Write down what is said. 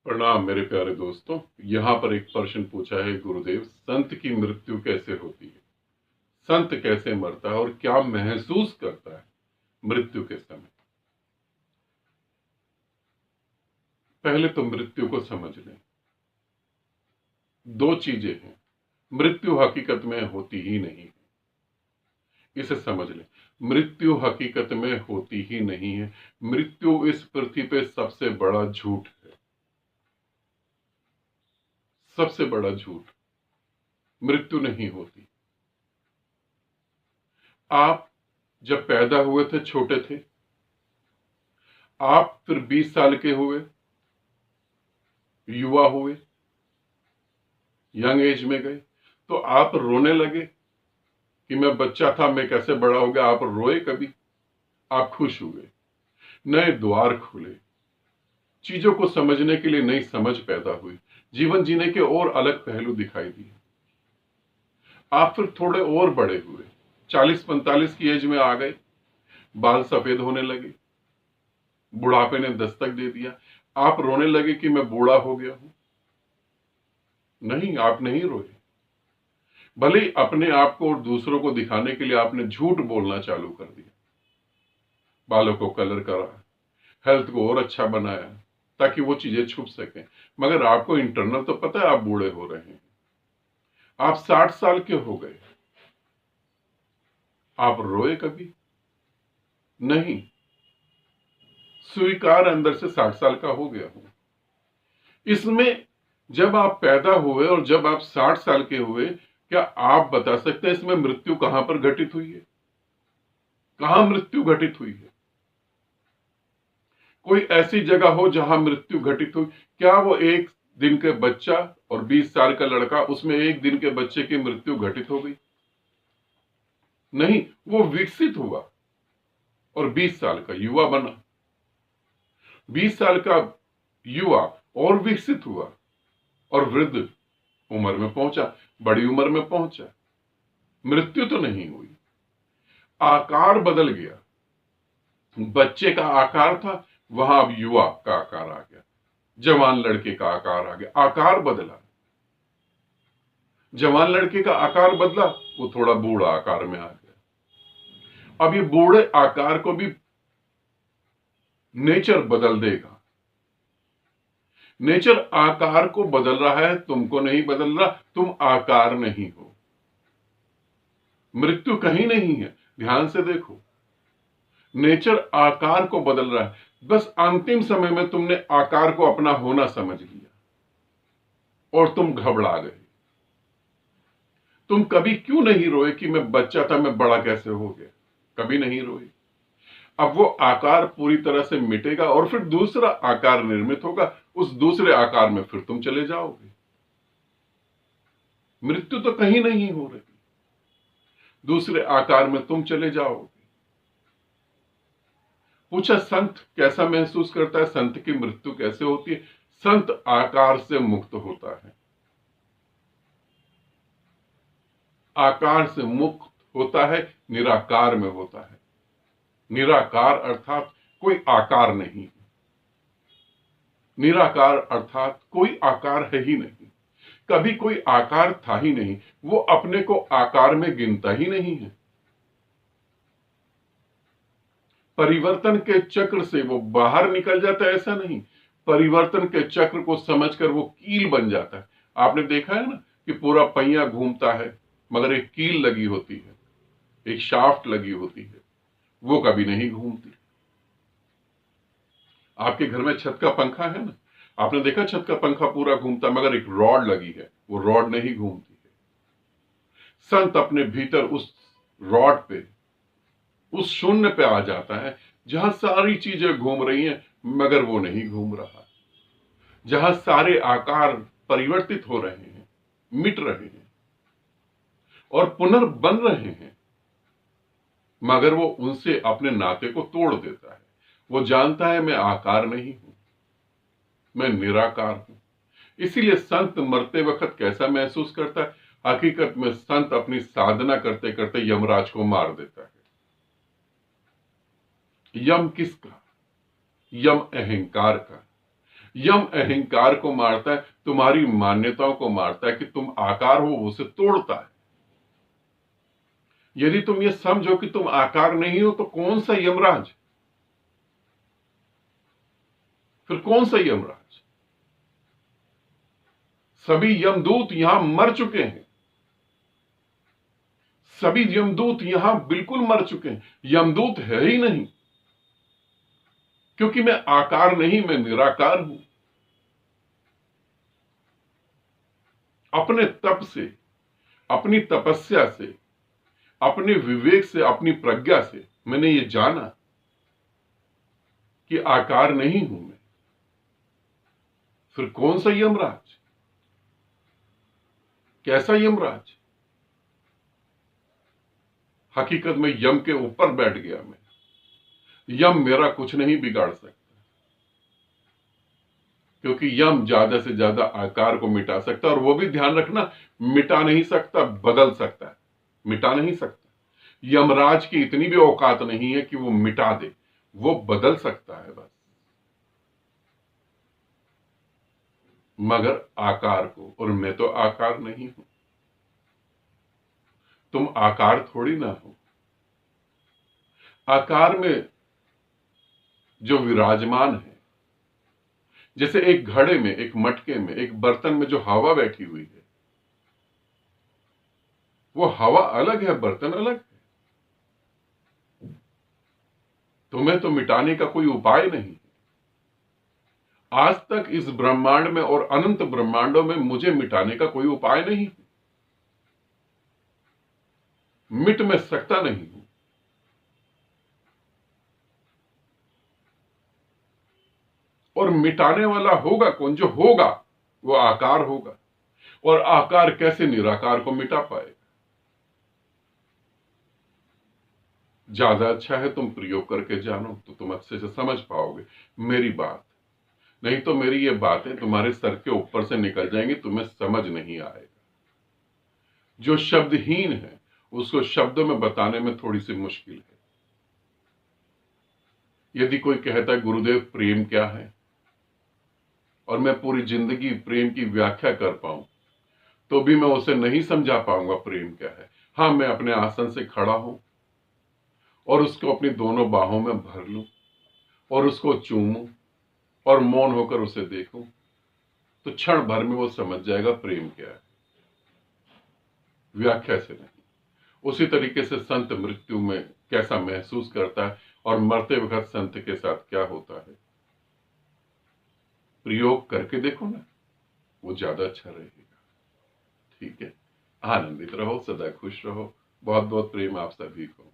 प्रणाम मेरे प्यारे दोस्तों। यहाँ पर एक प्रश्न पूछा है गुरुदेव, संत की मृत्यु कैसे होती है? संत कैसे मरता है और क्या महसूस करता है मृत्यु के समय? पहले तो मृत्यु को समझ लें। दो चीजें हैं, मृत्यु हकीकत में होती ही नहीं है, इसे समझ लें। मृत्यु हकीकत में होती ही नहीं है। मृत्यु इस पृथ्वी पे सबसे बड़ा झूठ है, सबसे बड़ा झूठ। मृत्यु नहीं होती। आप जब पैदा हुए थे छोटे थे, आप फिर 20 साल के हुए, युवा हुए, यंग एज में गए, तो आप रोने लगे कि मैं बच्चा था, मैं कैसे बड़ा हो गया? आप रोए कभी? आप खुश हुए, नए द्वार खुले, चीजों को समझने के लिए नई समझ पैदा हुई, जीवन जीने के और अलग पहलू दिखाई दिए। आप फिर थोड़े और बड़े हुए, 40-45 की एज में आ गए, बाल सफेद होने लगे, बुढ़ापे ने दस्तक दे दिया। आप रोने लगे कि मैं बूढ़ा हो गया हूं। नहीं, आप नहीं रोए। भले ही अपने आप को और दूसरों को दिखाने के लिए आपने झूठ बोलना चालू कर दिया, बालों को कलर करा, हेल्थ को और अच्छा बनाया ताकि वो चीजें छुप सकें, मगर आपको इंटरनल तो पता है आप बूढ़े हो रहे हैं। आप 60 साल के हो गए, आप रोए कभी? नहीं। स्वीकार अंदर से 60 साल का हो गया हूं। इसमें जब आप पैदा हुए और जब आप 60 साल के हुए, क्या आप बता सकते हैं इसमें मृत्यु कहां पर घटित हुई है? कहां मृत्यु घटित हुई है? कोई ऐसी जगह हो जहां मृत्यु घटित हुई? क्या वो एक दिन के बच्चा और 20 साल का लड़का, उसमें एक दिन के बच्चे की मृत्यु घटित हो गई? नहीं, वो विकसित हुआ और 20 साल का युवा बना। 20 साल का युवा और विकसित हुआ और वृद्ध उम्र में पहुंचा, बड़ी उम्र में पहुंचा। मृत्यु तो नहीं हुई, आकार बदल गया। बच्चे का आकार था, वहां अब युवा का आकार आ गया, जवान लड़के का आकार आ गया। आकार बदला, जवान लड़के का आकार बदला, वो थोड़ा बूढ़ा आकार में आ गया। अब ये बूढ़े आकार को भी नेचर बदल देगा। नेचर आकार को बदल रहा है, तुमको नहीं बदल रहा, तुम आकार नहीं हो। मृत्यु कहीं नहीं है, ध्यान से देखो। नेचर आकार को बदल रहा है, बस अंतिम समय में तुमने आकार को अपना होना समझ लिया और तुम घबरा गए। तुम कभी क्यों नहीं रोए कि मैं बच्चा था, मैं बड़ा कैसे हो गया? कभी नहीं रोए। अब वो आकार पूरी तरह से मिटेगा और फिर दूसरा आकार निर्मित होगा, उस दूसरे आकार में फिर तुम चले जाओगे। मृत्यु तो कहीं नहीं हो रही, दूसरे आकार में तुम चले जाओगे। पूछा संत कैसा महसूस करता है, संत की मृत्यु कैसे होती है? संत आकार से मुक्त होता है। आकार से मुक्त होता है, निराकार में होता है। निराकार अर्थात कोई आकार नहीं, निराकार अर्थात कोई आकार है ही नहीं, कभी कोई आकार था ही नहीं, वो अपने को आकार में गिनता ही नहीं है। परिवर्तन के चक्र से वो बाहर निकल जाता है ऐसा नहीं, परिवर्तन के चक्र को समझकर वो कील बन जाता है। आपने देखा है ना कि पूरा पहिया घूमता है मगर एक कील लगी होती है, एक शाफ्ट लगी होती है, वो कभी नहीं घूमती। आपके घर में छत का पंखा है ना, आपने देखा छत का पंखा पूरा घूमता मगर एक रॉड लगी है, वो रॉड नहीं घूमती है। संत अपने भीतर उस रॉड पे, उस शून्य पे आ जाता है जहां सारी चीजें घूम रही हैं मगर वो नहीं घूम रहा, जहां सारे आकार परिवर्तित हो रहे हैं, मिट रहे हैं और पुनर्बन रहे हैं, मगर वो उनसे अपने नाते को तोड़ देता है। वो जानता है मैं आकार नहीं हूं, मैं निराकार हूं। इसीलिए संत मरते वक्त कैसा महसूस करता है? हकीकत में संत अपनी साधना करते करते यमराज को मार देता है। यम किसका? यम अहंकार का। यम अहंकार को मारता है, तुम्हारी मान्यताओं को मारता है कि तुम आकार हो, उसे तोड़ता है। यदि तुम ये समझो कि तुम आकार नहीं हो तो कौन सा यमराज, फिर कौन सा यमराज? सभी यमदूत यहां मर चुके हैं, सभी यमदूत यहां बिल्कुल मर चुके हैं। यमदूत है ही नहीं, क्योंकि मैं आकार नहीं, मैं निराकार हूं। अपने तप से, अपनी तपस्या से, अपने विवेक से, अपनी प्रज्ञा से मैंने ये जाना कि आकार नहीं हूं मैं। फिर कौन सा यमराज, कैसा यमराज? हकीकत में यम के ऊपर बैठ गया मैं। यम मेरा कुछ नहीं बिगाड़ सकता, क्योंकि यम ज्यादा से ज्यादा आकार को मिटा सकता है, और वो भी ध्यान रखना, मिटा नहीं सकता, बदल सकता है। मिटा नहीं सकता। यमराज की इतनी भी औकात नहीं है कि वो मिटा दे, वो बदल सकता है बस, मगर आकार को। और मैं तो आकार नहीं हूं, तुम आकार थोड़ी ना हो। आकार में जो विराजमान है, जैसे एक घड़े में, एक मटके में, एक बर्तन में जो हवा बैठी हुई है, वो हवा अलग है, बर्तन अलग है। तुम्हें तो मिटाने का कोई उपाय नहीं। आज तक इस ब्रह्मांड में और अनंत ब्रह्मांडों में मुझे मिटाने का कोई उपाय नहीं, मिट मैं सकता नहीं हूं। और मिटाने वाला होगा कौन? जो होगा वो आकार होगा, और आकार कैसे निराकार को मिटा पाएगा? ज्यादा अच्छा है तुम प्रयोग करके जानो, तो तुम अच्छे से समझ पाओगे मेरी बात। नहीं तो मेरी ये बातें तुम्हारे सर के ऊपर से निकल जाएंगी, तुम्हें समझ नहीं आएगा। जो शब्दहीन है उसको शब्दों में बताने में थोड़ी सी मुश्किल है। यदि कोई कहता है गुरुदेव प्रेम क्या है, और मैं पूरी जिंदगी प्रेम की व्याख्या कर पाऊं, तो भी मैं उसे नहीं समझा पाऊंगा प्रेम क्या है। हां, मैं अपने आसन से खड़ा हूं और उसको अपनी दोनों बाहों में भर लूं और उसको चूमूं और मौन होकर उसे देखूं, तो क्षण भर में वो समझ जाएगा प्रेम क्या है, व्याख्या से नहीं। उसी तरीके से संत मृत्यु में कैसा महसूस करता है और मरते वक्त संत के साथ क्या होता है, प्रयोग करके देखो ना, वो ज्यादा अच्छा रहेगा। ठीक है, आनंदित रहो, सदा खुश रहो। बहुत बहुत प्रेम आप सभी को।